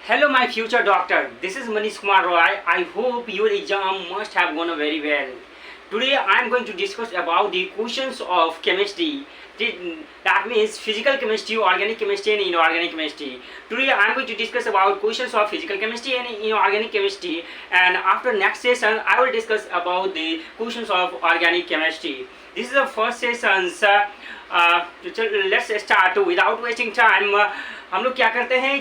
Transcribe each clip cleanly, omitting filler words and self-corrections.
Hello, my future doctor. This is Manish Kumar Roy. I hope your exam must have gone very well. Today, I am going to discuss about the questions of chemistry. That means physical chemistry, organic chemistry, and inorganic chemistry. Today, I am going to discuss about questions of physical chemistry and inorganic chemistry. And after next session, I will discuss about the questions of organic chemistry. This is the first session. Let's start without wasting time. हम लोग क्या करते हैं,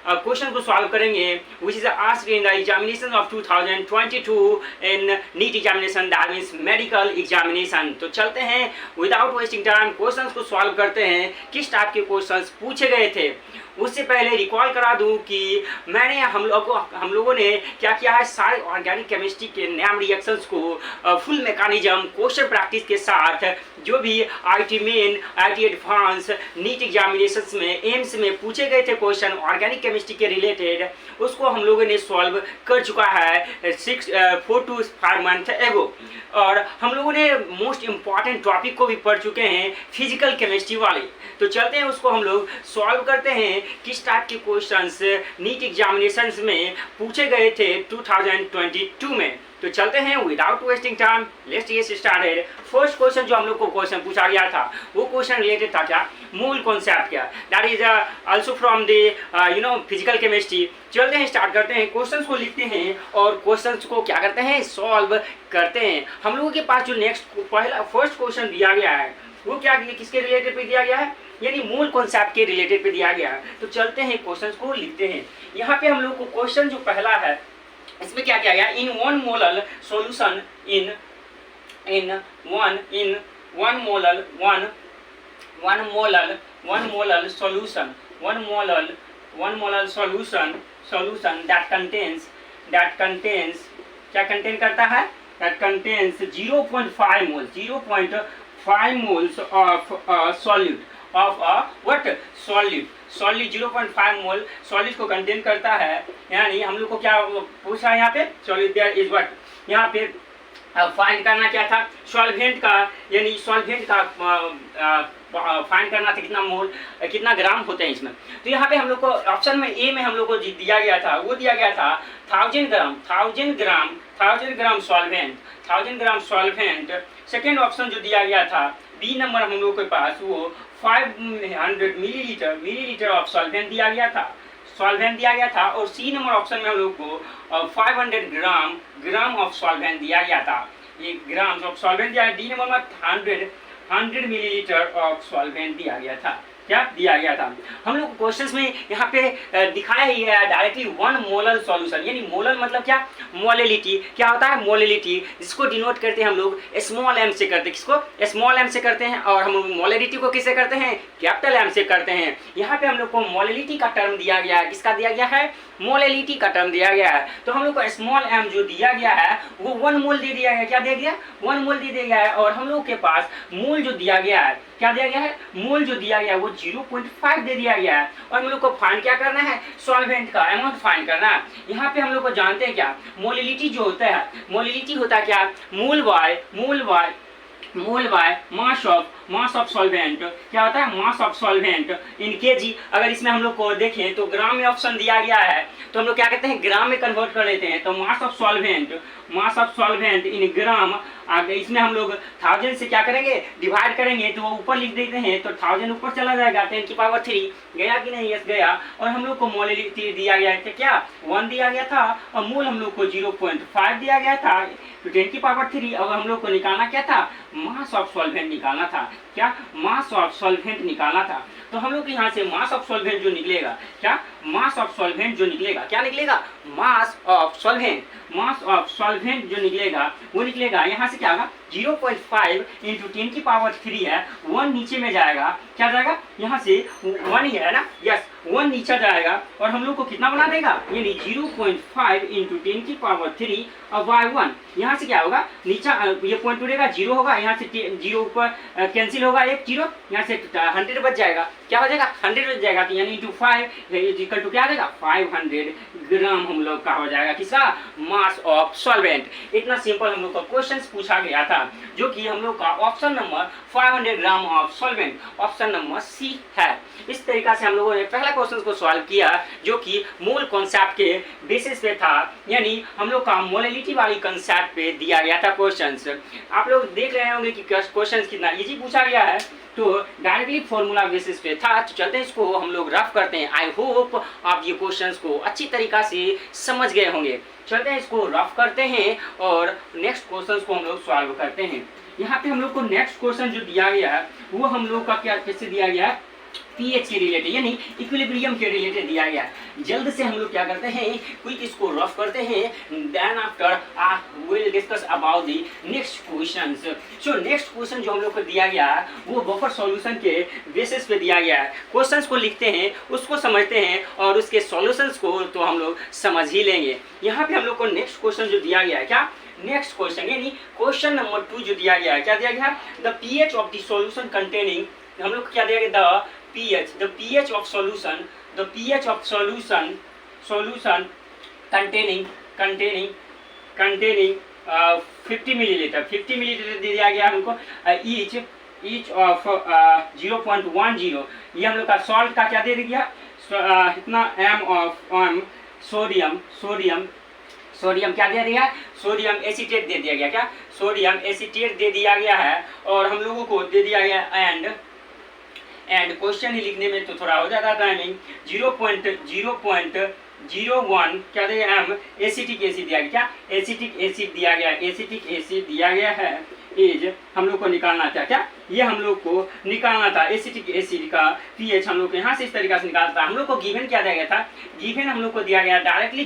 question को solve करेंगे which is asked in the examination of 2022 in NEET examination, that means medical examination. तो चलते हैं विदाउट वेस्टिंग टाइम, क्वेश्चंस को सॉल्व करते हैं। किस टाइप के क्वेश्चंस पूछे गए थे उससे पहले रिकॉल करा दूं कि मैंने हम लोगों ने क्या किया है, सारे ऑर्गेनिक केमिस्ट्री के नैम रिएक्शंस को फुल मैकेनिज्म क्वेश्चन प्रैक्टिस के साथ जो भी IIT main, IIT advance, NEET examinations में, एम्स में पूछे गए थे क्वेश्चन ऑर्गेनिक केमिस्ट्री के रिलेटेड, उसको हम लोगों ने सॉल्व कर चुका है 4 to 5 मंथ एगो। और हम लोगों ने मोस्ट इम्पॉर्टेंट टॉपिक को भी पढ़ चुके हैं, फिजिकल केमिस्ट्री वाले। तो चलते हैं उसको हम लोग सॉल्व करते हैं, किस टाइप के क्वेश्चंस नीट एग्जामिनेशंस में पूछे गए थे 2022 में। तो चलते हैं without wasting time, let's get started. First question जो हम लोग को क्वेश्चन पूछा गया था वो क्वेश्चन रिलेटेड था क्या, मूल कॉन्सेप्ट क्या, that is also from the physical chemistry. चलते हैं, स्टार्ट करते हैं, क्वेश्चंस को लिखते हैं और क्वेश्चंस को क्या करते हैं, सॉल्व करते हैं। हम लोगों के पास जो फर्स्ट क्वेश्चन दिया गया है वो क्या, किसके रिलेटेड पे दिया गया है, यानी मूल कॉन्सेप्ट के रिलेटेड पे दिया गया है। तो चलते हैं क्वेश्चंस को लिखते हैं। यहाँ पे हम लोग को क्वेश्चन जो पहला है इसमें क्या किया गया, in one molal solution one molar solution that contains क्या कंटेन करता है, that contains 0.5 moles of solute of a what solid 0.5 mole solid को कंटेन करता है। यानी हम लोग को क्या पूछा है यहाँ पे, सॉलिड देयर इज व्हाट, यहाँ पे फाइंड करना क्या था, सॉल्वेंट का, यानी सॉल्वेंट का फाइंड करना था कितना मोल, कितना ग्राम होते हैं इसमें। तो यहाँ पे हम लोग को ऑप्शन में ए में हम लोग को दिया गया था, वो दिया गया था 1000 ग्राम सॉल्वेंट। सेकेंड ऑप्शन जो दिया गया था बी नंबर हम लोग के पास वो 500 मिलीलीटर ऑफ सॉल्वेंट दिया गया था। और सी नंबर ऑप्शन में हम लोग को 500 ग्राम ऑफ सॉल्वेंट दिया गया था। ये ग्राम ऑफ सॉल्वेंट दिया, डी नंबर में 100 मिलीलीटर ऑफ सॉल्वेंट दिया गया था। क्या दिया गया था, हम लोग क्वेश्चंस में यहाँ पे दिखाया ही है डायरेक्टली वन मोलर सॉल्यूशन, यानी मोलर मतलब क्या, मोलेलिटी। क्या होता है मोलेलिटी, जिसको डिनोट करते हैं हम लोग स्मॉल एम से करते हैं, किसको स्मॉल एम से करते हैं, और हम लोग मोलेलिटी को किससे करते हैं, कैपिटल एम से करते हैं। यहाँ पे हम लोग को मोलेलिटी का टर्म दिया गया है, किसका दिया गया है, मोलेलिटी का टर्म दिया गया है। तो हम लोग को स्मॉल एम जो दिया गया है वो 1 मोल दे दिया गया, क्या दे दिया, 1 मोल दे दिया गया है। और हम लोग के पास मोल जो दिया गया है, क्या दिया गया है, मोल जो दिया गया है वो 0.5 दे दिया गया है। और हम लोग को फाइंड क्या करना है, सॉल्वेंट का अमाउंट फाइंड करना है। यहाँ पे हम लोग को जानते हैं क्या, मोलिलिटी जो होता है, मोलिलिटी होता है क्या, मोल बाय मास ऑफ सॉल्वेंट। क्या होता है, mass of solvent in KG. अगर इसमें हम लोग को देखें तो ग्राम में ऑप्शन दिया गया है, तो हम लोग क्या कहते हैं, ग्राम में कन्वर्ट कर लेते हैं। तो मास ऑफ सॉल्वेंट इन ग्राम, इसमें हम लोग 1000 से क्या करेंगे, डिवाइड करेंगे, तो वो ऊपर लिख देते हैं, तो 1000 ऊपर चला जाएगा, 10 की पावर 3 गया कि नहीं, यस गया। और हम लोग को मोलिलिटी दिया गया है क्या, 1 दिया गया था, और मोल हम लोग को 0.5 दिया गया था, तो 10 की पावर 3। और हम लोग को निकालना क्या था, मास ऑफ सॉल्वेंट निकालना था। क्या, मास ऑफ सॉल्वेंट निकालना था। तो हम लोग यहाँ से मास ऑफ सॉल्वेंट जो निकलेगा, क्या, मास ऑफ सॉल्वेंट जो निकलेगा, क्या निकलेगा, मास ऑफ सॉल्वेंट जो निकलेगा वो निकलेगा यहाँ से क्या होगा, 0.5 इंटू 10 की पावर 3 है, 1 नीचे में जाएगा, क्या जाएगा, यहाँ से 1 ही है ना, यस 1 नीचे जाएगा, और हम लोग को कितना बना देगा, यानी 0.5 इंटू 10 की पावर 3 और बाय 1। यहाँ से क्या होगा, नीचा ये पॉइंट उड़ेगा, 0 होगा, यहाँ से 0 ऊपर कैंसिल होगा, 1 0, यहाँ से 100 बच जाएगा, क्या हो जाएगा, 100 बच जाएगा। तो यानी इंटू 5 इक्वल टू क्या आ जाएगा, 500 ग्राम हम लोग का हो जाएगा, किसका, मास ऑफ सॉल्वेंट। इतना सिंपल हम लोग को क्वेश्चन पूछा गया था। था, जो कि हम लोग का option number 500 gram of solvent, option number C है। इस तरीका से हम लोगों ने पहला क्वेश्चन को सॉल्व किया, जो कि मोल कॉन्सेप्ट के बेसिस पे था, यानी हम लोग का मोलैलिटी वाली कॉन्सेप्ट पे दिया गया था क्वेश्चंस। आप लोग देख रहे होंगे कि क्वेश्चंस कितना इजी पूछा गया है, तो डायरेक्टली फॉर्मूला बेसिस पे था। तो चलते हैं इसको हम लोग रफ करते हैं। आई होप आप ये क्वेश्चंस को अच्छी तरीका से समझ गए होंगे। चलते हैं इसको रफ करते हैं और नेक्स्ट क्वेश्चंस को हम लोग सॉल्व करते हैं। यहाँ पे हम लोग को नेक्स्ट क्वेश्चन जो दिया गया है वो हम लोग का क्या कैसे दिया गया है, पीएच के रिलेटेड यानी इक्विलिब्रियम के रिलेटेड दिया गया है। जल्द से हम लोग क्या करते हैं, क्विक इसको रफ करते हैं, then after will discuss about the next questions. So next question जो हम लोग को दिया गया है वो बफर सॉल्यूशन के बेसिस पे दिया गया है। क्वेश्चंस को लिखते हैं, उसको समझते हैं और उसके सॉल्यूशंस को तो हम लोग समझ ही लेंगे। यहाँ पे हम लोग को नेक्स्ट क्वेश्चन जो दिया गया है, क्या नेक्स्ट क्वेश्चन यानी क्वेश्चन नंबर 2 जो दिया गया है, क्या दिया गया है, the pH of the solution containing, हम लोग क्या दिया गया, the pH of solution containing 50 millilitre दे दिया गया हमको, each of 0.10। ये हम लोग का सॉल्ट का क्या दे दिया, इतना m सोडियम क्या दे दिया, सोडियम एसीटेट दे दिया गया, क्या सोडियम एसीटेट दे दिया गया है। और हम लोगों को दे दिया गया एंड क्वेश्चन ही लिखने में तो थोड़ा हो जाता है टाइमिंग, 0.01 क्या दिया एम एसिटिक एसिड दिया गया, क्या एसिटिक एसिड दिया गया, एसिटिक एसिड दिया गया है। एज हम लोग को निकालना था, क्या ये हम लोग को निकालना था एसिटिक एसिड का पीएच। हम लोग को यहाँ से इस तरीके से निकालना था। हम लोग को गिवन क्या दिया गया था, गिवन हम लोग को दिया गया directly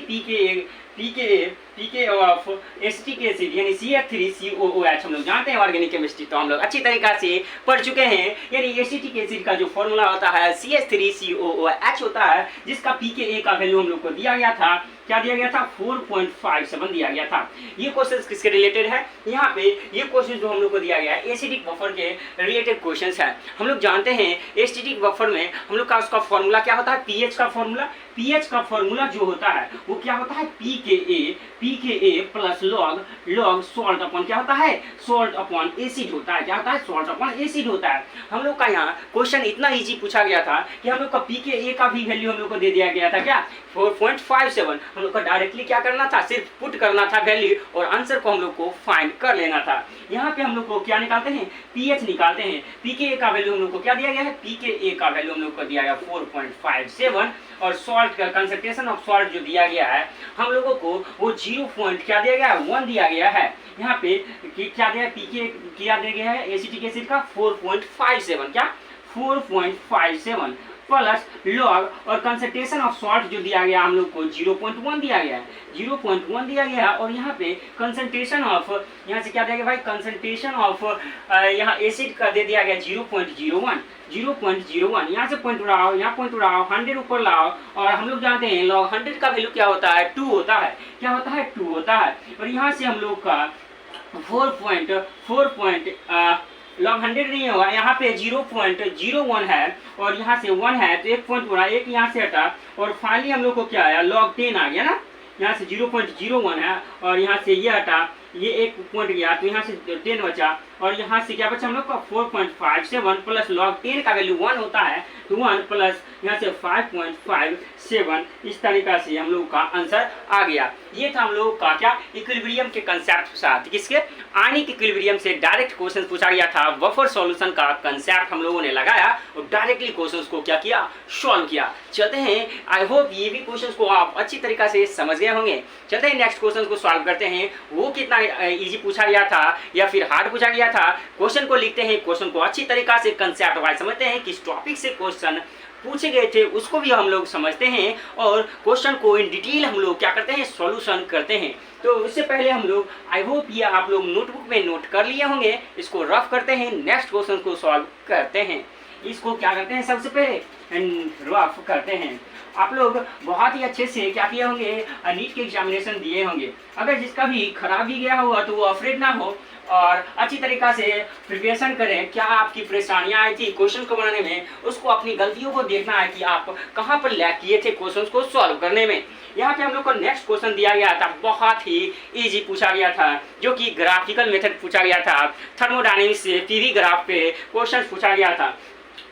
pK of acetic acid यानी CH3COOH। हम लोग जानते हैं ऑर्गेनिक केमिस्ट्री, तो हम लोग अच्छी तरीका से पढ़ चुके हैं। यानी एसिटिक एसिड का जो फॉर्मूला होता है CH3COOH होता है, जिसका pKa का वैल्यू हम लोग को दिया गया था, क्या दिया गया था, 4.57 दिया गया था। ये क्वेश्चन किसके रिलेटेड है, यहाँ पे ये क्वेश्चन जो हम लोग को दिया गया है एसिडिक बफर के रिलेटेड क्वेश्चंस है। हम लोग जानते हैं एसिडिक बफर में हम लोग का उसका फॉर्मूला क्या होता है, पीएच का फॉर्मूला जो होता है वो क्या होता है, pKa plus log salt upon क्या होता है, सॉल्ट अपॉन एसिड होता है। क्या होता है, सॉल्ट अपॉन एसिड होता है। हम लोग का यहाँ क्वेश्चन इतना इजी पूछा गया था कि हम लोग का pKa का भी वैल्यू हम लोग को दे दिया गया था, क्या 4.57। हम लोग को डायरेक्टली क्या करना था, सिर्फ पुट करना था वैल्यू और आंसर को हम लोग को फाइंड कर लेना था। यहाँ पे हम लोग को क्या निकालते हैं, पीएच निकालते हैं। pKa का वैल्यू हम लोग को क्या दिया गया है, pKa का वैल्यू हम लोग को दिया गया 4.57 और सॉल्ट का कंसंट्रेशन ऑफ सॉल्ट जो दिया गया है हम लोगों को वो 0. क्या दिया गया है, 1 दिया गया है। यहाँ पे क्या दिया है, pK क्या दिया गया है एसिटिक एसिड का 4.57, क्या 4.57 प्लस लॉग और कंसंट्रेशन ऑफ सॉल्ट जो दिया गया हम लोग को 0.1 दिया गया है, 0.1 दिया गया है। और यहाँ पे कंसंट्रेशन ऑफ, यहाँ से क्या दिया गया भाई, कंसंट्रेशन ऑफ यहाँ एसिड का दे दिया गया 0.01। यहाँ से पॉइंट उड़ाओ, यहाँ पॉइंट उड़ाओ, 100 ऊपर लाओ। और हम लोग जानते हैं लॉग 100 का वैल्यू क्या होता है, 2 होता है। क्या होता है, 2 होता है। और यहाँ से हम लोग का 4 लॉग 100 नहीं होगा, यहाँ पे 0.01 है और यहाँ से 1 है, तो 1 पॉइंट उड़ा, 1 यहाँ से हटा और फाइनली हम लोग को क्या आया, लॉग 10 आ गया ना। यहाँ से 0.01 है और यहाँ से ये हटा, ये 1 पॉइंट गया, तो यहाँ से 10 बचा और यहाँ से क्या बचा हम लोग का 4.57 प्लस लॉग 10 का वैल्यू 1 होता है, तो 1 प्लस यहाँ से 5.57। इस तरीका से हम लोग का आंसर आ गया। ये था हम लोग का क्या, इक्विलिब्रियम के कंसेप्ट के साथ, किसके, आयनिक इक्विलिब्रियम से डायरेक्ट क्वेश्चन पूछा गया था। बफर सॉल्यूशन का कंसेप्ट हम लोगों ने लगाया और डायरेक्टली क्वेश्चंस को क्या किया, सॉल्व किया। चलते हैं, आई होप ये भी क्वेश्चंस को आप अच्छी तरीका से समझ गए होंगे। चलते हैं नेक्स्ट क्वेश्चन को सॉल्व करते हैं। वो कितना इजी पूछा गया था या फिर हार्ड पूछा गया था, क्वेश्चन को लिखते हैं, क्वेश्चन को अच्छी तरीका से कंसेप्ट वाइज समझते हैं, किस टॉपिक से क्वेश्चन पूछे गए थे उसको भी हम लोग समझते हैं और क्वेश्चन को इन डिटेल हम लोग क्या करते हैं, सॉल्यूशन करते हैं। तो उससे पहले हम लोग, आई होप ये आप लोग नोटबुक में नोट कर लिए होंगे, इसको रफ करते हैं, नेक्स्ट क्वेश्चन को सॉल्व करते हैं। इसको क्या करते हैं, सबसे पहले रफ करते हैं। आप लोग बहुत ही अच्छे से क्या किए होंगे, नीट के एग्जामिनेशन दिए होंगे। अगर जिसका भी खराब भी गया हुआ तो वो अफ्रेड ना हो और अच्छी तरीक़ा से प्रिपरेशन करें। क्या आपकी परेशानियां आई थी क्वेश्चन को बनाने में, उसको अपनी गलतियों को देखना है कि आप कहाँ पर लैग किए थे क्वेश्चन को सॉल्व करने में। यहाँ पे हम लोग को नेक्स्ट क्वेश्चन दिया गया था, बहुत ही इजी पूछा गया था, जो कि ग्राफिकल मेथड पूछा गया था। थर्मोडायनेमिक्स से पीवी ग्राफ पे क्वेश्चन पूछा गया था।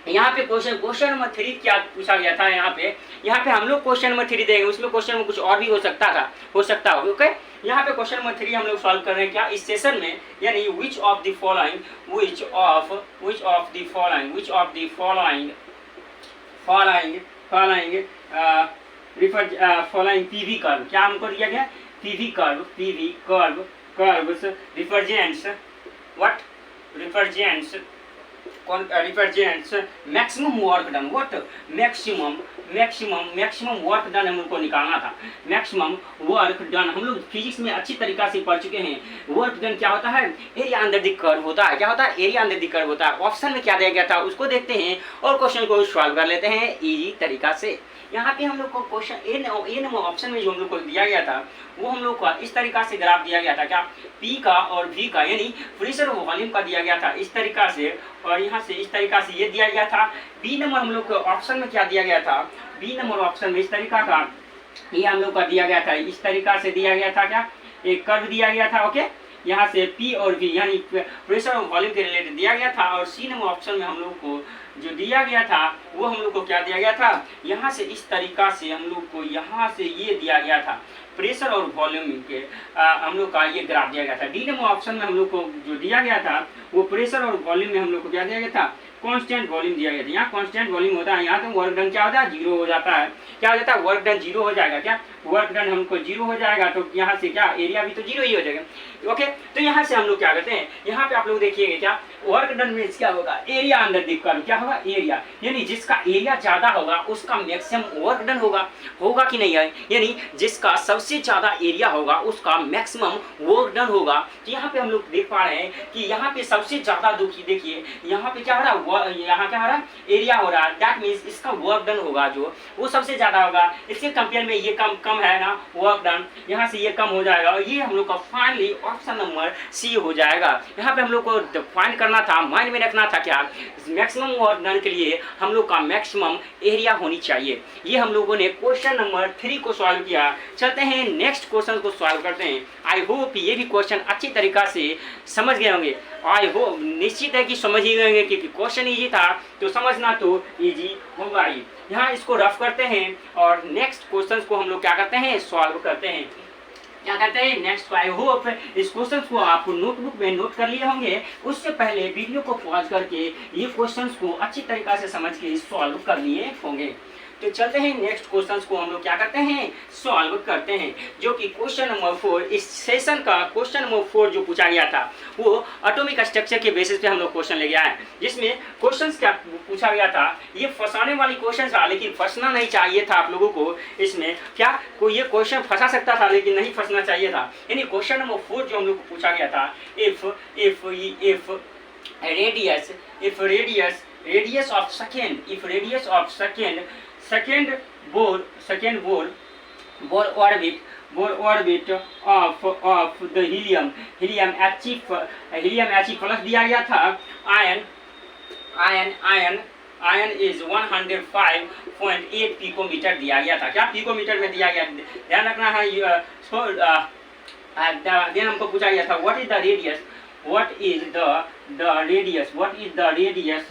यहाँ पे क्वेश्चन नंबर 3 क्या पूछा गया था। यहाँ पे हम लोग क्वेश्चन नंबर 3 देंगे, उसमें क्वेश्चन में कुछ और भी हो सकता हो। ओके, यहाँ पे क्वेश्चन नंबर 3 हम लोग सॉल्व कर रहे हैं क्या इस सेशन में, यानी which of the following PV curve, क्या हमको दिया गया PV curves represents maximum work done. What maximum work done हमको निकालना था। मैक्सिमम वर्क डन हम लोग फिजिक्स में अच्छी तरीक़ा से पढ़ चुके हैं। वर्क डन क्या होता है, एरिया अंडर द कर्व होता है। क्या होता है, एरिया अंडर द कर्व होता है। ऑप्शन में क्या दिया गया था उसको देखते हैं और क्वेश्चन को सॉल्व कर लेते हैं इजी तरीक़ा से। यहाँ पे हम लोग को क्वेश्चन ए नंबर ऑप्शन में जो हम लोग को दिया गया था वो हम लोग को इस तरीक़ा से ग्राफ दिया गया था, क्या पी का और वी का, यानी प्रेशर और वॉल्यूम का दिया गया था इस तरीक़ा से, और यहाँ से इस तरीक़ा से ये दिया गया था। बी नंबर हम लोग को ऑप्शन में क्या दिया गया था, बी नंबर ऑप्शन में इस तरीक़ा का ये हम लोग का दिया गया था, इस तरीक़ा से दिया गया था, क्या एक कर्व दिया गया था। ओके, यहाँ से पी और वी यानी प्रेशर और वॉल्यूम के रिलेटेड दिया गया था। और सी नंबर ऑप्शन में हम लोग को जो दिया गया था वो हम लोग को क्या दिया गया था, यहाँ से इस तरीक़ा से हम लोग को यहाँ से ये दिया गया था, प्रेशर और वॉल्यूम के हम लोग का ये ग्राफ दिया गया था। डी नंबर ऑप्शन में हम लोग को जो दिया गया था वो प्रेशर और वॉल्यूम में हम लोग को क्या दिया गया था, कांस्टेंट वॉल्यूम दिया गया था। यहाँ कांस्टेंट वॉल्यूम होता है, यहाँ तो वर्क डन क्या होता है, जीरो हो जाता है। क्या हो जाता है, वर्क डन जीरो हो जाएगा। क्या वर्क डन हमको जीरो हो जाएगा, तो यहाँ से क्या एरिया भी तो जीरो ही हो जाएगा। ओके, तो यहाँ से हम लोग क्या करते हैं, यहाँ पे आप लोग देखिएगा क्या वर्क डन मीन्स क्या होगा, एरिया अंडर द कर्व। क्या होगा, एरिया, यानी जिसका एरिया ज़्यादा होगा उसका मैक्सिमम वर्क डन होगा कि नहीं है, यानी जिसका सबसे ज़्यादा एरिया होगा उसका मैक्सिमम वर्क डन होगा। तो यहाँ पे हम लोग देख पा रहे हैं कि यहाँ पे सबसे ज़्यादा देखिए यहाँ पे क्या हो रहा है, यहाँ क्या हो रहा है, एरिया हो रहा है। दैट मीन्स इसका वर्क डन होगा जो वो सबसे ज़्यादा होगा। इसके कंपेयर में ये कम है ना वर्क डन, यहाँ से ये कम हो जाएगा और ये हम लोग का फाइनली ऑप्शन नंबर सी हो जाएगा। यहाँ पे हम लोग को फाइंड करना था, माइंड में रखना था क्या, मैक्सिमम वर्क डन के लिए हम लोग का मैक्सिमम एरिया होनी चाहिए। ये हम लोगों ने क्वेश्चन नंबर 3 को सॉल्व किया। चलते हैं नेक्स्ट क्वेश्चन को सॉल्व करते हैं। आई होप ये भी क्वेश्चन अच्छी तरीक़ा से समझ गए होंगे। आई होप निश्चित है कि समझ ही गए होंगे, क्योंकि क्वेश्चन ईजी था तो समझना तो ईजी होगा ही। यहाँ इसको रफ करते हैं और नेक्स्ट क्वेश्चन को हम लोग क्या करते हैं, सॉल्व करते हैं। क्या कहते हैं नेक्स्ट। आई होप इस क्वेश्चन को आप नोटबुक में नोट कर लिए होंगे। उससे पहले वीडियो को पॉज करके ये क्वेश्चन को अच्छी तरीक़ा से समझ के सॉल्व कर लिए होंगे। तो चलते हैं नेक्स्ट क्वेश्चंस को हम लोग क्या करते हैं, सॉल्व करते हैं, जो कि क्वेश्चन नंबर 4 इस सेशन का क्वेश्चन नंबर 4 जो पूछा गया था वो एटॉमिक स्ट्रक्चर के बेसिस पे हम लोग क्वेश्चन ले गया है। जिसमें क्वेश्चंस क्या पूछा गया था, ये फंसाने वाली क्वेश्चन था, लेकिन फंसना नहीं चाहिए था आप लोगों को। इसमें क्या कोई ये क्वेश्चन फंसा सकता था लेकिन नहीं फंसना चाहिए था। यानी क्वेश्चन नंबर 4 जो हम लोग को पूछा गया था, if radius of second bore orbit of the helium He plus दिया गया था। आयन इज 105.8 पिकोमीटर दिया गया था। क्या पिकोमीटर में दिया गया, ध्यान रखना है। देन हमको पूछा गया था what is the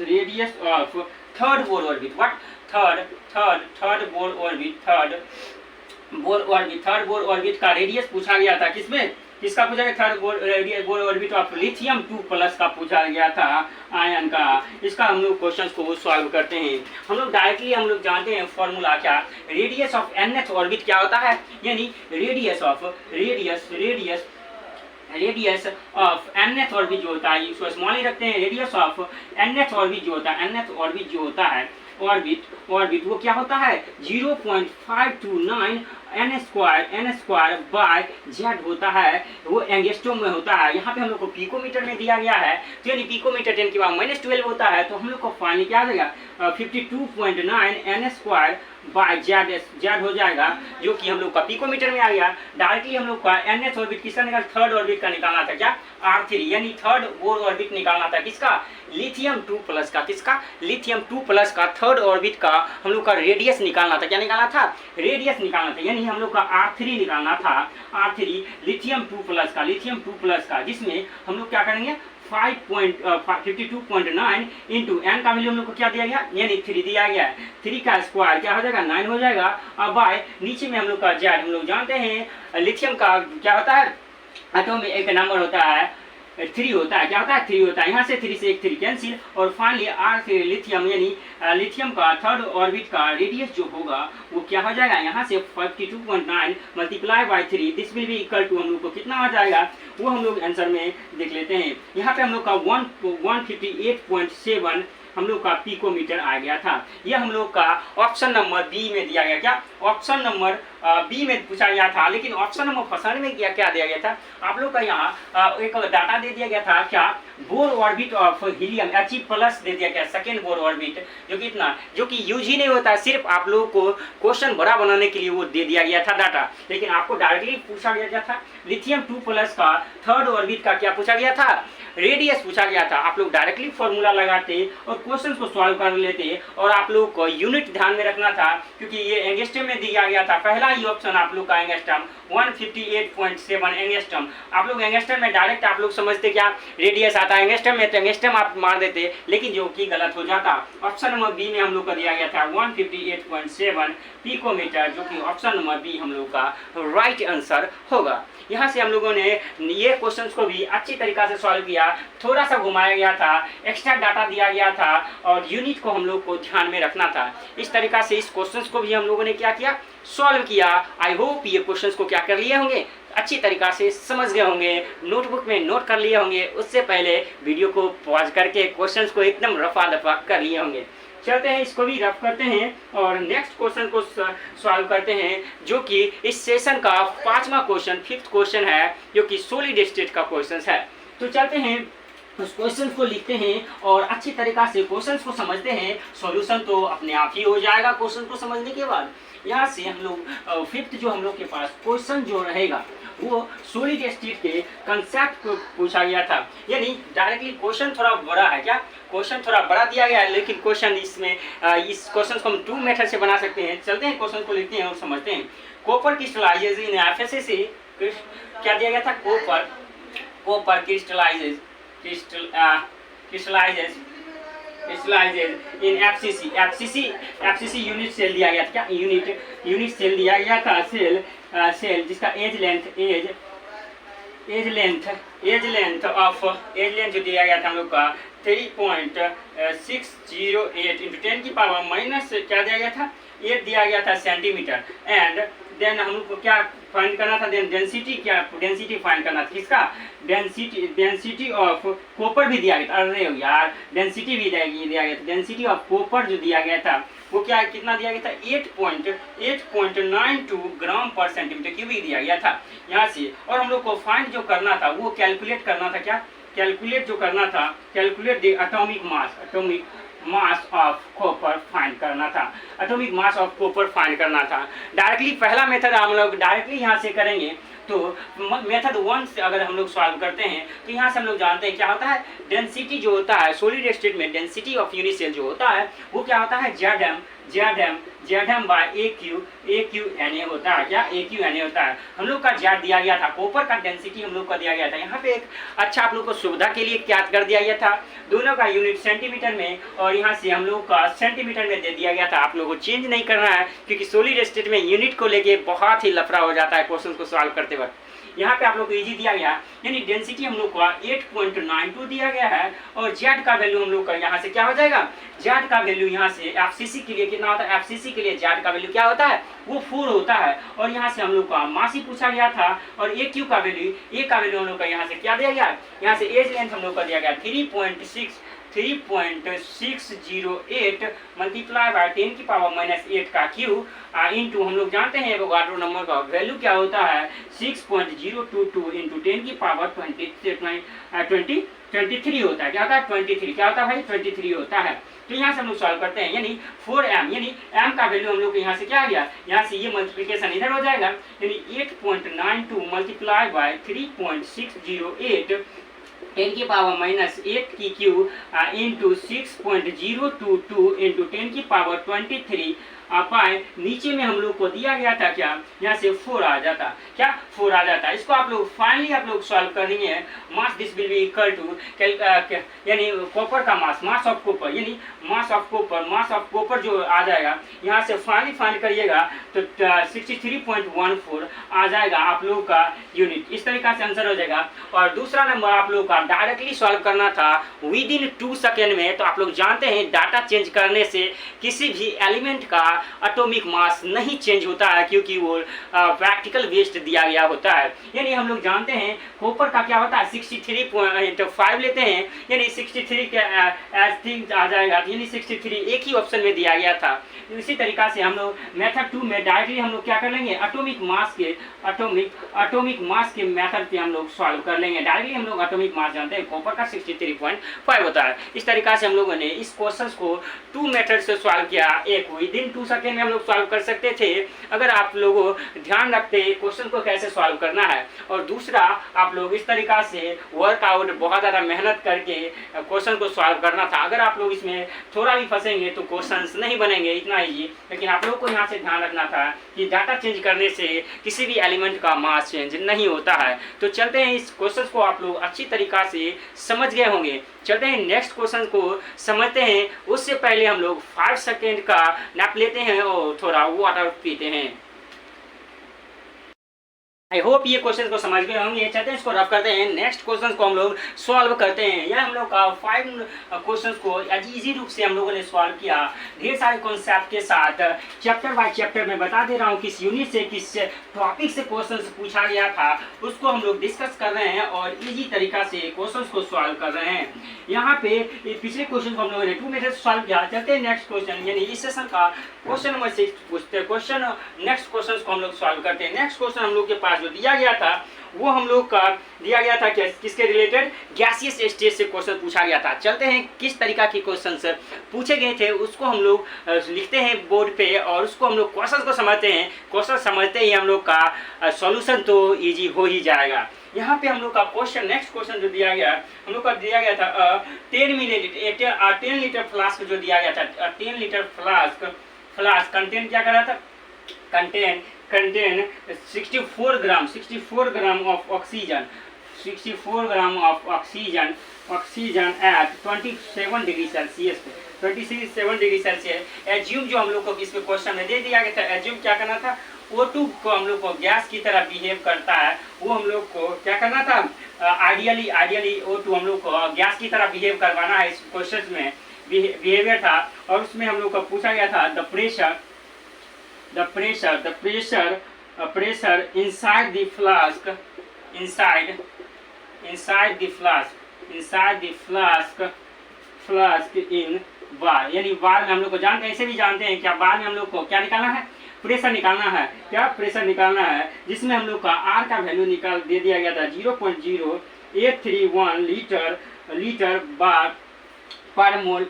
radius of third Bohr orbit. What third Bohr orbit का रेडियस पूछा गया था। किसका पूछा गया, third Bohr orbit of lithium 2+ का पूछा गया था आयन का। इसका हम लोग क्वेश्चंस को सॉल्व करते हैं। हम लोग डायरेक्टली हम लोग जानते हैं फॉर्मूला क्या, रेडियस ऑफ nth ऑर्बिट क्या होता है, यानी रेडियस ऑफ nth ऑर्बिट जो होता है, इसको स्मॉल ही रखते हैं। रेडियस ऑफ nth ऑर्बिट जो होता है ऑर्बिट वो क्या होता है 0.529 n² बाय जेड होता है, वो एंगस्ट्रॉम में होता है। यहाँ पे हम लोग को पिकोमीटर में दिया गया है, तो यानी पिकोमीटर 10 की पावर -12 होता है, तो हम लोग को फाइनली क्या आ जाएगा 52.9 n² बाय जेड हो जाएगा, जो कि हम लोग का पिकोमीटर में आ गया। डायरेक्टली हम लोग का nth ऑर्बिट किसका निकाल, थर्ड ऑर्बिट का निकालना था, क्या R3, यानी थर्ड बोर ऑर्बिट निकालना था किसका, लिथियम 2+ का, किसका, लिथियम 2+ का थर्ड ऑर्बिट का हम लोग का रेडियस निकालना था। क्या निकालना था, रेडियस निकालना था, यानी हम लोग का R3 निकालना था, R3 लिथियम 2+ का, जिसमें हम लोग क्या करेंगे 52.9 इंटू एन का वैल्यू हम लोग को क्या दिया गया, यानी 3 दिया गया है, 3 का स्क्वायर क्या हो जाएगा 9 हो जाएगा। अब बाय नीचे में हम लोग का जेड, हम लोग जानते हैं लिथियम का क्या होता है, एटॉम में एक नंबर होता है 3 होता है, क्या होता है 3 होता है, यहाँ से 3 से एक 3 कैंसिल, और फाइनली R3 लिथियम, यानी लिथियम का थर्ड ऑर्बिट का रेडियस जो होगा वो क्या हो जाएगा, यहाँ से 52.9 multiply by 3, this will be equal to हम लोग को कितना आ जाएगा, वो हम लोग आंसर में देख लेते हैं। यहाँ पे हम लोग का 158.7 हम लोग का पिकोमीटर आ गया था। यह हम लोग का ऑप्शन नंबर बी में दिया गया, क्या ऑप्शन नंबर बी में पूछा गया था, लेकिन ऑप्शन नंबर फर्स्ट में क्या दिया गया था, आप लोग का यहाँ एक डाटा दे दिया गया था, क्या Bohr orbit of helium He+ दे दिया गया, सेकेंड बोर ऑर्बिट, जो कि इतना, जो कि यूज ही नहीं होता, सिर्फ आप लोगों को क्वेश्चन बड़ा बनाने के लिए वो दे दिया गया था डाटा, लेकिन आपको डायरेक्टली पूछा गया था लिथियम 2+ का थर्ड ऑर्बिट का क्या पूछा गया था, रेडियस पूछा गया था। आप लोग डायरेक्टली फॉर्मूला लगाते और क्वेश्चन को सॉल्व कर लेते, और आप लोग को यूनिट ध्यान में रखना था, क्योंकि ये एंगस्ट्रम में दिया गया था, पहला ही ऑप्शन आप लोग का एंगस्ट्रम 158.7 एंगस्ट्रम। आप लोग एंगस्ट्रम में डायरेक्ट आप लोग समझते क्या रेडियस आता है एंगस्ट्रम में, तो एंगस्ट्रम आप मार देते, लेकिन जो कि गलत हो जाता। ऑप्शन नंबर बी में हम लोग को दिया गया था 158.7 पिकोमीटर, जो कि ऑप्शन नंबर बी हम लोग का राइट आंसर होगा। यहाँ से हम लोगों ने ये क्वेश्चंस को भी अच्छी तरीका से सॉल्व किया, थोड़ा सा घुमाया गया था, एक्स्ट्रा डाटा दिया गया था, और यूनिट को हम लोग को ध्यान में रखना था। इस तरीका से इस क्वेश्चंस को भी हम लोगों ने क्या किया, सॉल्व किया। आई होप ये क्वेश्चंस को क्या कर लिए होंगे, अच्छी तरीका से समझ गए होंगे, नोटबुक में नोट कर लिए होंगे, उससे पहले वीडियो को पॉज करके क्वेश्चंस को एकदम रफा दफा कर लिए होंगे। चलते हैं, इसको भी रफ करते हैं और नेक्स्ट क्वेश्चन को सॉल्व करते हैं, जो कि इस सेशन का 5वां क्वेश्चन, 5th क्वेश्चन है, जो कि सॉलिड स्टेट का क्वेश्चन है। तो चलते हैं उस क्वेश्चन को लिखते हैं और अच्छी तरीका से क्वेश्चन को समझते हैं, सॉल्यूशन तो अपने आप ही हो जाएगा क्वेश्चन को समझने के बाद। यहाँ से हम लोग 5th जो हम लोग के पास क्वेश्चन जो रहेगा वो सॉलिड स्टेट के कंसेप्ट को पूछा गया था, यानी डायरेक्टली क्वेश्चन थोड़ा बड़ा है, क्या क्वेश्चन थोड़ा बड़ा दिया गया है, लेकिन क्वेश्चन इसमें इस क्वेश्चन को हम 2 मेथड से बना सकते हैं। चलते हैं क्वेश्चन को लिखते हैं और समझते हैं। कॉपर क्रिस्टलाइजेज इन FSC, क्या दिया गया था, कॉपर क्रिस्टलाइजेज इन FCC यूनिट सेल दिया गया था, क्या यूनिट सेल दिया गया था, सेल जिसका एज लेंथ जो दिया गया था हम लोग का 3.608 इंटू 10 की पावर माइनस क्या दिया गया था, 8 दिया गया था सेंटीमीटर। एंड देन हम लोग को क्या फाइंड करना था, देन डेंसिटी फाइंड करना था, किसका, डेंसिटी ऑफ कॉपर भी दिया गया था। अरे यार डेंसिटी भी दिया गया था, डेंसिटी ऑफ कॉपर जो दिया गया था वो क्या कितना दिया गया था, 8.92 ग्राम पर सेंटीमीटर क्यूबिक दिया गया था यहाँ से। और हम लोग को फाइंड जो करना था वो कैलकुलेट करना था, क्या calculate the atomic mass of copper find करना था, atomic mass of copper find करना था। डायरेक्टली पहला मेथड हम लोग डायरेक्टली यहाँ से करेंगे, तो मेथड 1 से अगर हम लोग सॉल्व करते हैं तो यहाँ से हम लोग जानते हैं क्या होता है, डेंसिटी जो होता है सॉलिड स्टेट में, डेंसिटी ऑफ यूनिट सेल जो होता है वो क्या होता है, जेड बाय AQNA होता है, क्या AQNA होता है। हम लोग का जेड दिया गया था, कॉपर का डेंसिटी हम लोग का दिया गया था, यहाँ पे एक अच्छा आप लोग को सुविधा के लिए क्या कर दिया गया था, दोनों का यूनिट सेंटीमीटर में और यहाँ से हम लोग का सेंटीमीटर में दे दिया गया था। आप लोगों को चेंज नहीं करना है, क्योंकि सॉलिड स्टेट में यूनिट को लेके बहुत ही लफड़ा हो जाता है क्वेश्चन को सॉल्व करते वक्त। यहाँ पे आप लोग को इजी दिया गया, यानी डेंसिटी हम लोग का 8.92 दिया गया है, और जेड का वैल्यू हम लोग का यहाँ से क्या हो जाएगा, जेड का वैल्यू यहाँ से FCC के लिए कितना होता है, FCC के लिए जेड का वैल्यू क्या होता है, वो 4 होता है। और यहाँ से हम लोग का मास ही पूछा गया था, और A का वैल्यू हम लोग का यहाँ से क्या दिया गया, यहाँ से एज लेंथ हम लोग का दिया गया 3.608 मल्टीप्लाई बाय 10⁻⁻8 का क्यू इंटू हम लोग जानते हैं एवोगाड्रो नंबर का वैल्यू क्या होता है 6.022 इंटू 10⁻23 होता है। क्या होता है 23, क्या होता है भाई 23 होता है। तो यहाँ से हम लोग सॉल्व करते हैं, यानी 4m, यानी m का वैल्यू हम लोग यहाँ से क्या आ गया, यहाँ से ये मल्टीप्लिकेशन इधर हो जाएगा, यानी 8.92 मल्टीप्लाई बाय 3.608 10⁻⁻8 की क्यू इंटू 6.022 इंटू 10⁻23 पाए। नीचे में हम लोग को दिया गया था क्या, यहाँ से 4 आ जाता, क्या 4 आ जाता। इसको आप लोग फाइनली आप लोग सॉल्व करेंगे। Mass this will be equal to यानी कॉपर का मास ऑफ कॉपर, यानी मास ऑफ कॉपर जो आ जाएगा यहाँ से फाइनली फाइंड करिएगा तो 63.14 आ जाएगा आप लोगों का यूनिट। इस तरीका से आंसर हो जाएगा। और दूसरा नंबर आप लोग का डायरेक्टली सॉल्व करना था विद इन 2 सेकेंड में। तो आप लोग जानते हैं डाटा चेंज करने से किसी भी एलिमेंट का एटॉमिक मास नहीं चेंज होता है, क्योंकि वो प्रैक्टिकल बेस्ड दिया गया होता है। यानी हम लोग जानते हैं कॉपर का क्या होता है 63.5 लेते हैं, यानी 63 के एज थिंग आ जाएगा, यानी 63 एक ही ऑप्शन में दिया गया था। इसी तरीका से हम लोग मेथड 2 में डायरेक्टली हम लोग क्या कर लेंगे, एटॉमिक मास के मेथड पे हम लोग सॉल्व कर लेंगे। डायरेक्टली हम लोग एटॉमिक मास जानते हैं कॉपर का 63.5 होता है। इस तरीका से हम लोगों ने इस क्वेश्चन को 2 मेथड से सॉल्व किया। एक विद इन 2 सेकेंड में हम लोग सॉल्व कर सकते थे अगर आप लोगों ध्यान रखते क्वेश्चन को कैसे सॉल्व करना है, और दूसरा आप लोग इस तरीका से वर्कआउट बहुत ज़्यादा मेहनत करके क्वेश्चन को सॉल्व करना था। अगर आप लोग इसमें थोड़ा भी फंसेंगे तो क्वेश्चंस नहीं बनेंगे इतना ही। लेकिन आप लोग को यहाँ से ध्यान रखना था कि डाटा चेंज करने से किसी भी एलिमेंट का मास चेंज नहीं होता है। तो चलते हैं, इस क्वेश्चन को आप लोग अच्छी तरीका से समझ गए होंगे। चलते हैं नेक्स्ट क्वेश्चन को समझते हैं। उससे पहले हम लोग 5 सेकेंड का नैप लेते हैं और थोड़ा वाटर पीते हैं। आई होप ये क्वेश्चन को समझ गए होंगे। चलते हैं इसको रफ करते हैं। नेक्स्ट क्वेश्चन को हम लोग सॉल्व करते हैं। यह हम लोग का 5 क्वेश्चन को इजी रूप से हम लोगों ने सॉल्व किया, ढेर सारे कॉन्सेप्ट के साथ। चैप्टर बाय चैप्टर में बता दे रहा हूँ किस यूनिट से किस टॉपिक से क्वेश्चन पूछा गया था, उसको हम लोग डिस्कस कर रहे हैं और इजी तरीका से क्वेश्चन को सॉल्व कर रहे हैं। यहाँ पे पिछले क्वेश्चन को हम लोगों ने 2 मेथड से सॉल्व किया। चलते हैं नेक्स्ट क्वेश्चन, यानी इस सेशन का क्वेश्चन नंबर 6 पूछते हैं। नेक्स्ट क्वेश्चन को हम लोग सॉल्व करते हैं। नेक्स्ट क्वेश्चन हम लोग के पास जो दिया गया था वो हम लोग का दिया गया था किसके रिलेटेड, गैसियस स्टेट से क्वेश्चन पूछा गया था। चलते हैं किस तरीका के क्वेश्चन पूछे गए थे उसको हम लोग लिखते हैं बोर्ड पे और उसको हम लोग क्वेश्चन को समझते हैं। क्वेश्चन समझते ही हम लोग का सॉल्यूशन तो इजी हो ही जाएगा। यहाँ पे हम लोग का क्वेश्चन नेक्स्ट क्वेश्चन जो दिया गया हम लोग का दिया गया था 10 लीटर फ्लास्क जो दिया गया था। 10 लीटर फ्लास्क कंटेंट क्या कर रहा था, contain 64 gram of oxygen, 64 gram of oxygen at 27 degree Celsius, 27 degree Celsius. Assume जो हम लोग को इसमें क्वेश्चन में दे दिया गया था, एज्यूम क्या करना था, O2 को हम लोग को गैस की तरह बिहेव करता है, वो हम लोग को क्या करना था, आइडियली O2 हम लोग को गैस की तरह बिहेव करवाना है। इस क्वेश्चन में बिहेवियर था और उसमें हम लोग को पूछा गया था the pressure inside the flask in बार, यानी बार में हम लोग को जानते हैं, ऐसे भी जानते हैं क्या, बार में हम लोग को क्या निकालना है, प्रेशर निकालना है। क्या प्रेशर निकालना है, जिसमें हम लोग का आर का वैल्यू निकाल दे दिया गया था 0.0831 लीटर बार पर मोल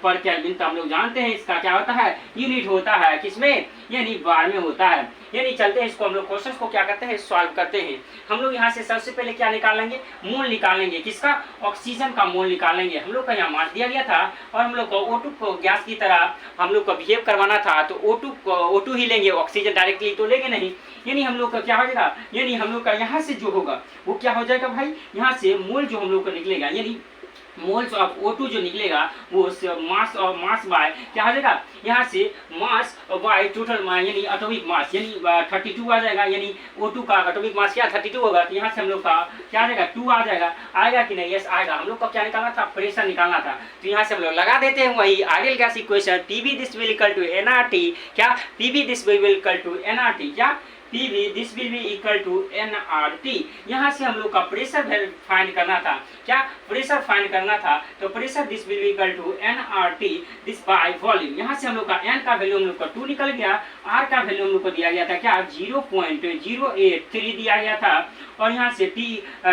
पर केल्विन। तो हम लोग जानते हैं इसका क्या होता है, यूनिट होता है किसमें, यानी बार में होता है। यानी चलते हैं इसको हम लोग क्वेश्चन को क्या करते हैं, सॉल्व करते हैं। हम लोग यहाँ से सबसे पहले क्या निकालेंगे, मोल निकालेंगे, किसका, ऑक्सीजन का मोल निकालेंगे। हम लोग का यहाँ मास दिया गया था और हम लोग को O2 को गैस की तरह हम लोग को बिहेव करवाना था, तो O2 ही लेंगे, ऑक्सीजन डायरेक्टली तो लेंगे नहीं। यानी हम लोग का क्या हो जाएगा, यानी हम लोग का यहाँ से जो होगा वो क्या हो जाएगा भाई, यहाँ से मोल जो हम लोग को निकलेगा, यानी मोल्स ऑफ O2 जो निकलेगा वो मास बाय क्या हो जाएगा, यहाँ से मास बाय टोटल यानी एटॉमिक मास, यानी 32 आ जाएगा। यानी O2 का एटॉमिक मास क्या 32 होगा, तो यहाँ से हम लोग का क्या आ जाएगा 2 आ जाएगा। आएगा कि नहीं, यस आएगा। हम लोग का क्या निकालना था, प्रेशर निकालना था, तो यहाँ से हम लोग लगा देते हैं वही ideal gas equation PV this will equal to nRT। क्या PV this will equal to nRT, क्या PV this will be equal to nRT। यहाँ से हम लोग का प्रेशर फाइंड करना था, क्या प्रेशर फाइंड करना था, तो pressure this will be equal to nRT this by volume. यहाँ से हम लोग का n का वैल्यू हम लोग का 2 निकल गया, r का वैल्यू हम लोग को दिया गया था क्या 0.083 दिया गया था, और यहाँ से T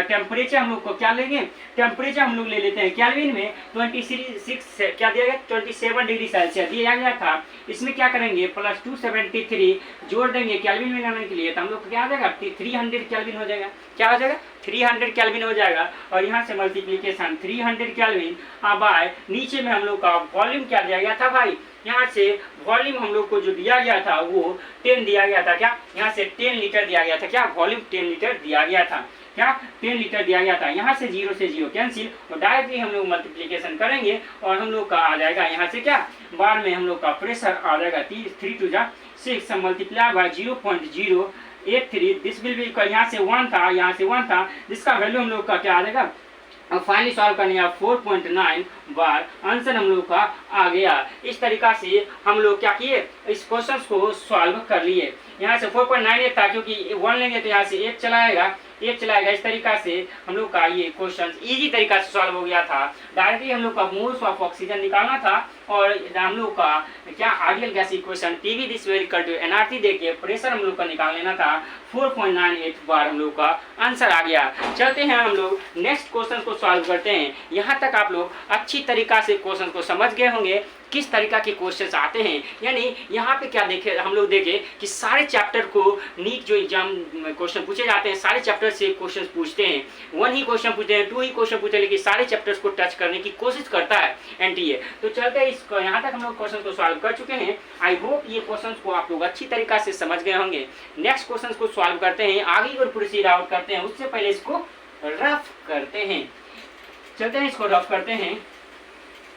टेम्परेचर हम लोग को क्या लेंगे, टेम्परेचर हम लोग ले लेते हैं केल्विन में 26 क्या दिया गया 27 डिग्री सेल्सियस दिया गया था। इसमें क्या करेंगे प्लस 273 जोड़ देंगे केल्विन में लाने के लिए, तो हम लोग को क्या आ जाएगा 300 केल्विन हो जाएगा, क्या हो जाएगा 300 केल्विन हो जाएगा। और यहाँ से मल्टीप्लीकेशन 300 केल्विन बाय नीचे में हम लोग का वॉल्यूम क्या दिया गया था भाई, यहाँ से वॉल्यूम हम लोग को जो दिया गया था वो 10 दिया गया था, क्या यहाँ से 10 लीटर दिया गया था, क्या वॉल्यूम 10 लीटर दिया गया था, क्या 10 लीटर दिया गया था। यहाँ से 0 से 0 कैंसिल और डायरेक्टली हम लोग मल्टीप्लीकेशन करेंगे और हम लोग का आ जाएगा यहाँ से क्या बार में हम लोग का प्रेशर आ जाएगा 3 to 6 multiply by 0.083 this will be, यहाँ से 1 था, यहाँ से 1 था, जिसका वैल्यू हम लोग का क्या आ जाएगा, अब फाइनली सॉल्व करने का 4.9 बार आंसर हम लोग का आ गया। इस तरीका से हम लोग क्या किए, इस क्वेश्चन को सॉल्व कर लिए। यहाँ से 4.98 था क्योंकि 1 लेंगे तो यहाँ से 1 चलाएगा, इस तरीका से हम लोग का ये क्वेश्चन इजी तरीका से सॉल्व हो गया था। डायरेक्टली हम लोग का मोल्स ऑफ ऑक्सीजन निकालना था और हम लोग का क्या ideal gas equation PV this will equal to nRT देके प्रेशर हम लोग का निकाल लेना था। 4.98 बार हम लोग का आंसर आ गया। चलते हैं हम लोग नेक्स्ट क्वेश्चन को सॉल्व करते हैं। यहाँ तक आप लोग अच्छी तरीका से क्वेश्चन को समझ गए होंगे किस तरीका के क्वेश्चंस आते हैं। यानी यहाँ पे क्या देखे हम लोग देखे कि सारे चैप्टर को नीट जो एग्जाम क्वेश्चन पूछे जाते हैं सारे चैप्टर से क्वेश्चन पूछते हैं, 1 ही क्वेश्चन पूछते हैं, 2 ही क्वेश्चन पूछते हैं, लेकिन सारे चैप्टर्स को टच करने की कोशिश करता है NTA। तो चलते हैं इसको, यहाँ तक हम लोग क्वेश्चन को सॉल्व कर चुके हैं। आई होप ये क्वेश्चन को आप लोग अच्छी तरीका से समझ गए होंगे। नेक्स्ट क्वेश्चन को सॉल्व करते हैं, आगे और प्रोसीड आउट करते हैं, उससे पहले इसको रफ करते हैं। चलते हैं इसको रफ करते हैं।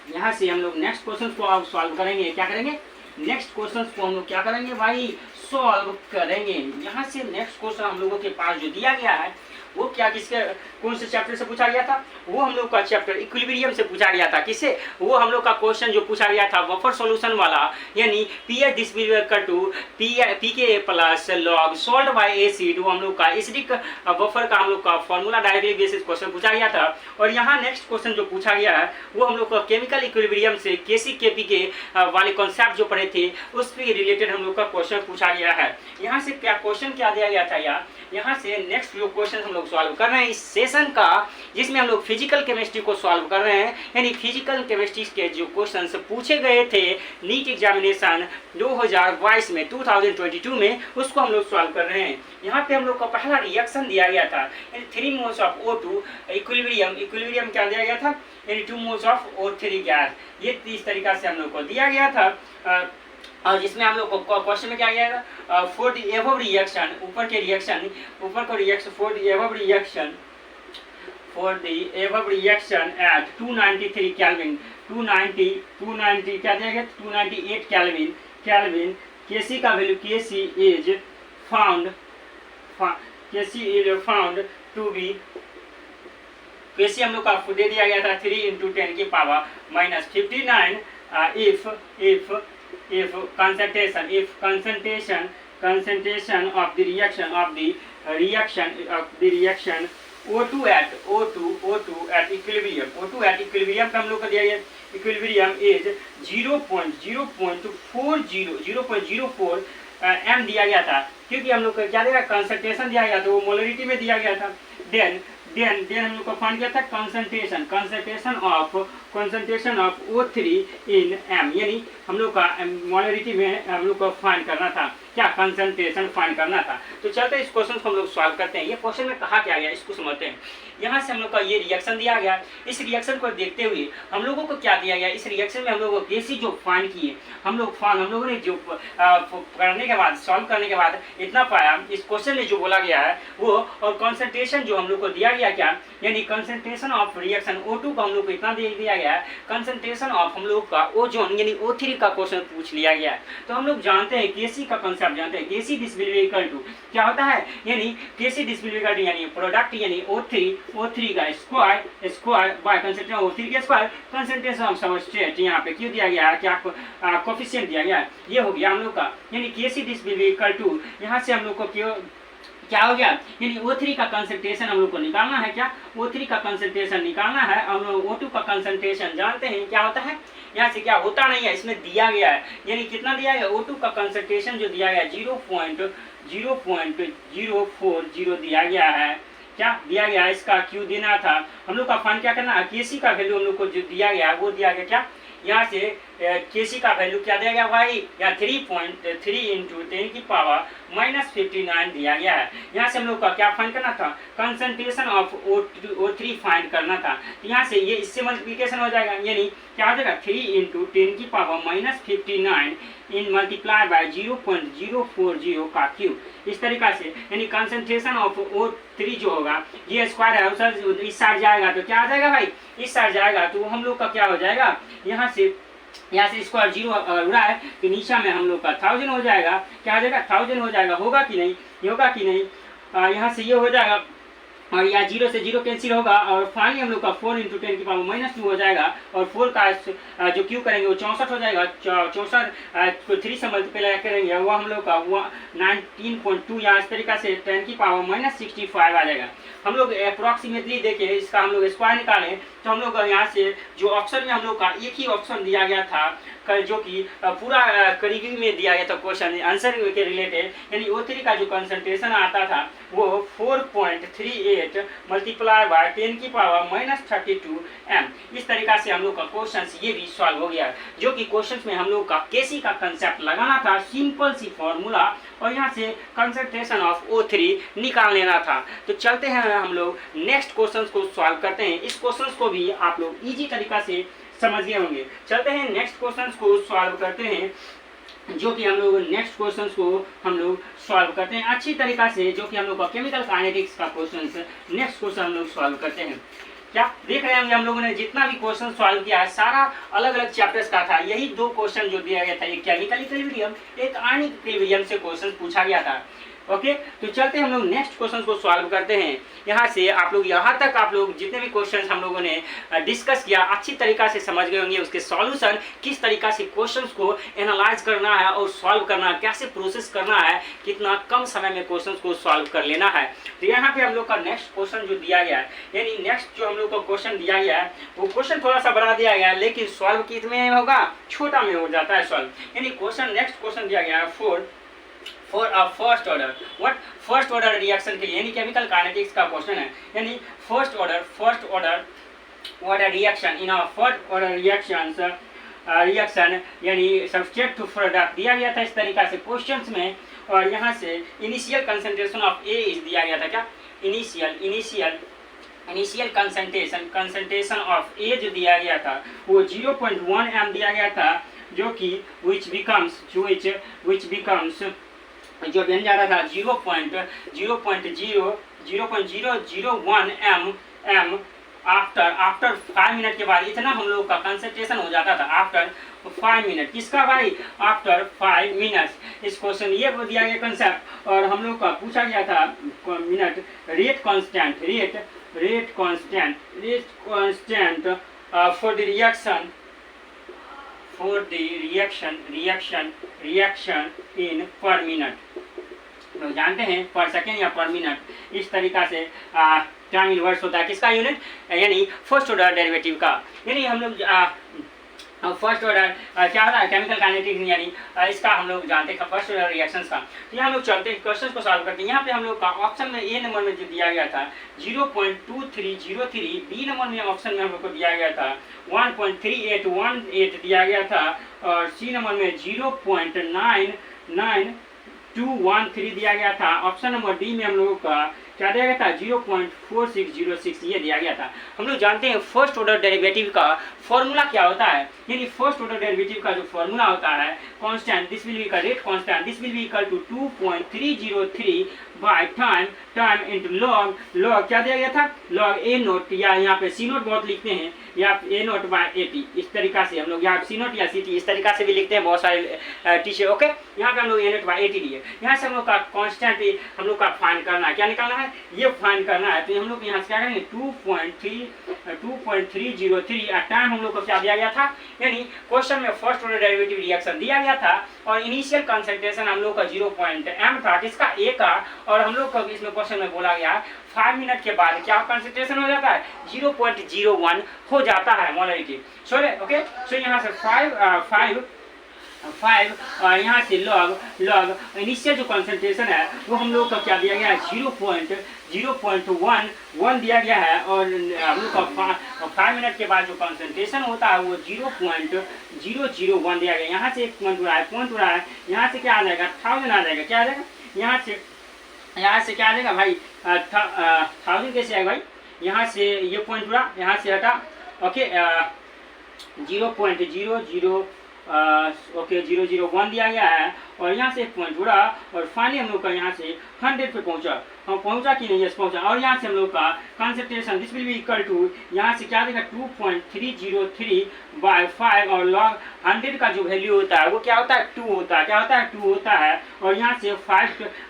यहाँ से हम लोग नेक्स्ट क्वेश्चन को आप सॉल्व करेंगे। क्या करेंगे, नेक्स्ट क्वेश्चन को हम लोग क्या करेंगे भाई, सॉल्व करेंगे। यहाँ से नेक्स्ट क्वेश्चन हम लोगों के पास जो दिया गया है वो क्या किसके कौन से चैप्टर से पूछा गया था, वो हम लोग का चैप्टर इक्विलिब्रियम से पूछा गया था। किससे, वो हम लोग का क्वेश्चन जो पूछा गया था बफर सॉल्यूशन वाला, यानी pH this will be equal to pK plus log salt by acid, वो हम लोग का एसिडिक बफर का हम लोग का फॉर्मूला डायरेक्टली बेसिस क्वेश्चन पूछा गया था। और यहाँ नेक्स्ट क्वेश्चन जो पूछा गया है वो हम लोग का केमिकल इक्विलिब्रियम से KC KPK वाले कॉन्सेप्ट जो पढ़े थे उससे रिलेटेड हम लोग का क्वेश्चन पूछा गया है। यहाँ से क्या क्वेश्चन क्या दिया गया था यार, यहाँ से नेक्स्ट जो क्वेश्चन हम लोग सॉल्व कर रहे हैं इस सेशन का, जिसमें हम लोग फिजिकल केमिस्ट्री को सॉल्व कर रहे हैं। यानी फिजिकल केमिस्ट्री के जो क्वेश्चंस पूछे गए थे नीट एग्जामिनेशन 2022 में 2022 में, उसको हम लोग सॉल्व कर रहे हैं। यहाँ पे हम लोग का पहला रिएक्शन दिया गया था, यानी 3 मोल्स ऑफ O2 इक्विलिब्रियम क्या दिया गया था, यानी 2 मोल्स ऑफ O3 गैस। ये इस तरीका से हम लोग को दिया गया था। और जिसमें हम लोग को क्वेश्चन में क्या गया था, फॉर द एबव रिएक्शन, ऊपर को reaction for the above reaction at 293 kelvin 290 क्या दिया गया 298 केल्विन Kc का value Kc is found to be, Kc हम लोग का दे दिया गया था 3 × 10 की power -59 if concentration of the reaction O2 at equilibrium का हम लोग का दिया गया equilibrium is 0.04 m दिया गया था, क्योंकि हम लोग को क्या दिया कंसंट्रेशन दिया गया था, वो मोलरिटी में दिया गया था। देन हम लोग को फाइंड किया था concentration of O3 in m, यानी हम लोग का मोलरिटी में हम लोग को फाइंड करना था, क्या कंसंट्रेशन फाइंड करना था। तो चलते हैं इस क्वेश्चन को हम लोग सॉल्व करते हैं। ये क्वेश्चन में कहा क्या गया इसको समझते हैं। यहाँ से हम लोग का ये रिएक्शन दिया गया, इस रिएक्शन को देखते हुए हम लोगों को क्या दिया गया, इस रिएक्शन में हम लोगों को Kc जो फाइंड किए हम लोगों ने जो करने के बाद सॉल्व करने के बाद इतना पाया, इस क्वेश्चन में जो बोला गया है वो, और कंसंट्रेशन जो हम लोग को दिया गया क्या, यानी कंसंट्रेशन ऑफ रिएक्शन O2 को हम लोग को इतना दे दिया गया गया है कंसंट्रेशन ऑफ हम लोग का ओजोन यानी O3 का क्वेश्चन पूछ लिया गया है। तो हम लोग जानते हैं केसी का कंसेप्ट जानते हैं, KC this will be equal to क्या होता है, यानी KC this will be equal to यानी प्रोडक्ट यानी O3 का स्क्वायर बाय कंसंट्रेशन O3 के स्क्वायर कंसंट्रेशन ऑफ सबस्ट्रेट, यहाँ पे क्यों दिया गया है, क्या कोफिशिएंट दिया गया है, ये हो गया हम लोग का, यानी KC this will be equal to, यहाँ से हम लोग को क्यों क्या हो गया, यानी O3 का कंसंट्रेशन हम लोग को निकालना है, क्या O3 का कंसंट्रेशन निकालना है, हम लोग O2 का कंसंट्रेशन जानते हैं क्या होता है, यहाँ से क्या होता नहीं है, इसमें दिया गया है, यानी कितना दिया गया, O2 का कंसंट्रेशन जो दिया गया 0.040 दिया गया है, क्या दिया गया है, इसका क्यों देना था, हम लोग का फाइंड क्या करना है, केसी का वैल्यू हम लोग को जो दिया गया वो दिया गया क्या, यहाँ से केसी का वैल्यू क्या दिया गया भाई, या 3.3 इंटू 10 की पावर -59 दिया गया है। यहाँ से हम लोग का क्या फाइंड करना था, कंसंट्रेशन ऑफ O3 फाइंड करना था, तो यहाँ से ये इससे मल्टीप्लिकेशन हो जाएगा, यानी क्या हो जाएगा 3 इंटू 10 की पावर -59 इन मल्टीप्लाई बाय 0.040 का क्यूब, इस तरीका से, यानी कंसंट्रेशन ऑफ O3 जो होगा ये स्क्वायर है उस इस साइड जाएगा तो क्या आ जाएगा भाई, इस साइड जाएगा तो हम लोग का क्या हो जाएगा, यहाँ से स्क्वायर 0 उड़ा है तो नीचे में हम लोग का 1000 हो जाएगा, क्या हो जाएगा 1000 हो जाएगा, होगा कि नहीं, होगा कि नहीं, यहाँ से ये हो जाएगा और यहाँ 0 से 0 कैंसिल होगा और फाइनली हम लोग का 4 इंटू 10 की पावर -2 हो जाएगा और 4 का जो क्यू करेंगे वो 64 हो जाएगा, 64 को 3 से मल्टीप्लाई करेंगे वो हम लोग का 19.2, यहाँ इस तरीका से 10 की पावर -65 आ जाएगा। हम लोग अप्रॉक्सीमेटली देखें इसका हम लोग स्क्वायर निकालें तो हम लोग यहाँ से जो ऑप्शन में हम लोग का एक ही ऑप्शन दिया गया था जो कि पूरा करीबी में दिया गया था क्वेश्चन आंसर के रिलेटेड, यानी O3 का जो कंसंट्रेशन आता था वो 4.38 मल्टीप्लाई बाय 10 की पावर -32 m, इस तरीका से हम लोग का क्वेश्चन ये भी सॉल्व हो गया, जो कि क्वेश्चन में हम लोग का केसी का कंसेप्ट लगाना था, सिंपल सी फॉर्मूला, और यहाँ से कंसंट्रेशन ऑफ O3 निकाल लेना था। तो चलते हैं हम लोग नेक्स्ट क्वेश्चन को सॉल्व करते हैं, इस क्वेश्चन को भी आप लोग इजी तरीका से समझ गए होंगे। चलते हैं नेक्स्ट क्वेश्चन को सॉल्व करते हैं, जो कि हम लोग नेक्स्ट क्वेश्चन को हम लोग सॉल्व करते हैं अच्छी तरीका से, जो कि हम लोग का केमिकल काइनेटिक्स का क्वेश्चन नेक्स्ट क्वेश्चन हम लोग सॉल्व करते हैं। क्या देख रहे होंगे हम लोगों ने जितना भी क्वेश्चन सॉल्व किया है सारा अलग अलग चैप्टर्स का था, यही 2 क्वेश्चन जो दिया गया था, एक केमिकल इक्विलिब्रियम एक आयनिक इक्विलिब्रियम से क्वेश्चन पूछा गया था। ओके, तो चलते हैं हम लोग नेक्स्ट क्वेश्चन को सॉल्व करते हैं। यहाँ से आप लोग यहाँ तक आप लोग जितने भी क्वेश्चन हम लोगों ने डिस्कस किया अच्छी तरीका से समझ गए होंगे, उसके सॉल्यूशन किस तरीका से क्वेश्चंस को एनालाइज करना है और सॉल्व करना है, कैसे प्रोसेस करना है, कितना कम समय में क्वेश्चंस को सॉल्व कर लेना है। तो यहाँ पे हम लोग का नेक्स्ट क्वेश्चन जो दिया गया है, यानी नेक्स्ट जो हम लोग को क्वेश्चन दिया गया है वो क्वेश्चन थोड़ा सा बड़ा दिया गया है, लेकिन सॉल्व कितने में होगा, छोटा में हो जाता है सॉल्व। यानी क्वेश्चन नेक्स्ट क्वेश्चन दिया गया है for a first order, what first order reaction के लिए, यानी केमिकल काइनेटिक्स का क्वेश्चन है, यानी first order reaction in a first order reaction यानी सब्सट्रेट टू प्रोडक्ट दिया गया था इस तरीका से क्वेश्चंस में, और यहाँ से initial concentration of A is दिया गया था, क्या इनिशियल कंसंट्रेशन ऑफ ए जो दिया गया था वो 0.1 m दिया गया था, जो कि which becomes जो बन जा रहा था 0.001 m आफ्टर 5 मिनट के बाद इतना हम लोग का कंसंट्रेशन हो जाता था आफ्टर 5 मिनट, किसका भाई, आफ्टर 5 मिनट्स। इस क्वेश्चन ये दिया गया कंसेप्ट, और हम लोग का पूछा गया था minute rate constant for the reaction in पर मिनट, लोग जानते हैं पर सेकेंड या पर मिनट, इस तरीका से टाइम इनवर्स होता है किसका यूनिट, यानी फर्स्ट ऑर्डर डेरिवेटिव का। यानी हम लोग फर्स्ट ऑर्डर क्या होता है केमिकल काइनेटिक्स, यानी इसका हम लोग जानते हैं फर्स्ट ऑर्डर रिएक्शंस का। तो यहाँ हम लोग चलते हैं क्वेश्चन को सॉल्व करते हैं। यहाँ पे हम लोग का ऑप्शन में ए नंबर में जो दिया गया था 0.2303, बी नंबर में ऑप्शन में हम लोग को दिया गया था 1.3818 दिया गया था, और सी नंबर में 0.99213 दिया गया था। ऑप्शन नंबर डी में हम लोगों का क्या दिया गया था 0.4606 ये दिया गया था। हम लोग जानते हैं फर्स्ट ऑर्डर डेरिवेटिव का फॉर्मूला क्या होता है, यानी फर्स्ट ऑर्डर डेरिवेटिव का जो फॉर्मूला होता है constant, this will be equal rate constant, this will be equal to 2.303 by time into log क्या दिया गया था, लॉग ए नोट या यहाँ पे सी नोट बहुत लिखते हैं, या ए नोट बाय ए टी, इस तरीका से हम लोग यहाँ सी नोट या सी टी इस तरीका से भी लिखते हैं बहुत सारे टीचर। ओके, यहाँ पे हम लोग ए नोट बाय ए टी लिए, यहाँ से हम लोग का कांस्टेंट हम लोग का फाइंड करना है, क्या निकालना है, ये फाइंड करना है। तो हम लोग यहाँ से क्या करेंगे 2.303 टाइम हम लोग को क्या दिया गया था, यानी क्वेश्चन में फर्स्ट ऑर्डर डेरिवेटिव रिएक्शन दिया गया था और इनिशियल कंसंट्रेशन हम लोग का 0.m था, किसका, ए का, और हम लोग को इसमें क्वेश्चन में बोला गया 5 मिनट के बाद क्या कंसंट्रेशन हो जाता है, 0.01 हो जाता है मोलरिटी। सॉरी, ओके, सो यहाँ से 5 और यहाँ से लॉग इनिशियल जो कंसंट्रेशन है वो हम लोग का क्या दिया गया है, 0.1 दिया गया है, और हम लोग का 5 मिनट के बाद जो कंसंट्रेशन होता है वो 0.001 दिया गया। यहाँ से एक पॉइंट उड़ा है, यहाँ से क्या आ जाएगा, 1000 आ जाएगा, क्या आ जाएगा, यहाँ से क्या आ जाएगा भाई, 1000 कैसे आएगा भाई, यहाँ से ये पॉइंट उड़ा, यहाँ से हटा, ओके, 0.001 दिया गया है, और यहाँ से एक पॉइंट उड़ा, और फाइनली हम लोग का यहाँ से 100 पे पहुँचा, हम पहुँचा कि नहीं, यस पहुँचा, और यहाँ से हम लोग का concentration this will be equal to, यहाँ से क्या देगा 2.303 बाय 5, और लॉग 100 का जो वैल्यू होता है वो क्या होता है, 2 होता है, क्या होता है, 2 होता है, और यहाँ से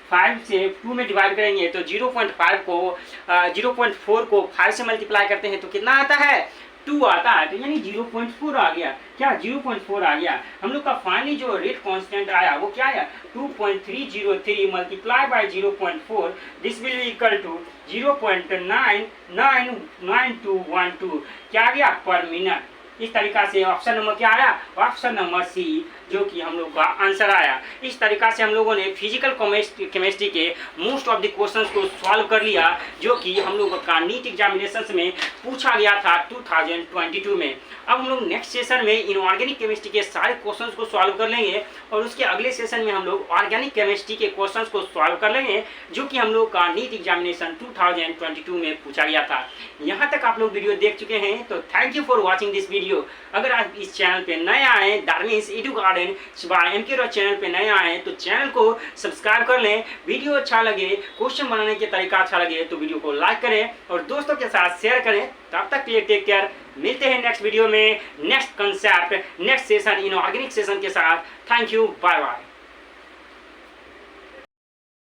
5 से 2 में डिवाइड करेंगे तो 0.4 को 5 से मल्टीप्लाई करते हैं तो कितना आता है, 2 आता है, तो यानी 0.4 आ गया, क्या 0.4 आ गया। हम लोग का फाइनली जो रेट कांस्टेंट आया वो क्या आया, 2.303 multiply by 0.4, this will be equal to 0.99212, क्या आ गया, पर मिनट। इस तरीका से ऑप्शन नंबर क्या आया, ऑप्शन नंबर सी, जो कि हम लोग का आंसर आया। इस तरीका से हम लोगों ने फिजिकल केमिस्ट्री के मोस्ट ऑफ द क्वेश्चंस को सॉल्व कर लिया, जो कि हम लोग का नीट एग्जामिनेशंस में पूछा गया था 2022 में। अब हम लोग नेक्स्ट सेशन में इनऑर्गेनिक केमिस्ट्री के सारे क्वेश्चंस को सॉल्व कर लेंगे, और उसके अगले सेशन में हम लोग ऑर्गेनिक केमिस्ट्री के क्वेश्चंस को सॉल्व कर लेंगे, जो कि हम लोग का नीट एग्जामिनेशन 2022 में पूछा गया था। यहाँ तक आप लोग वीडियो देख चुके हैं, तो thank you for watching this video. अगर आप इस चैनल पे नए आए, Darwin's Edu Garden by MK Roy channel पे नए आए, तो चैनल को सब्सक्राइब कर लें। वीडियो अच्छा लगे, क्वेश्चन बनाने के तरीका अच्छा लगे तो वीडियो को लाइक करें और दोस्तों के साथ शेयर करें। तब तक के लिए टेक केयर, मिलते हैं नेक्स्ट वीडियो में, next concept, next session, inorganic session के साथ। Thank you, bye bye.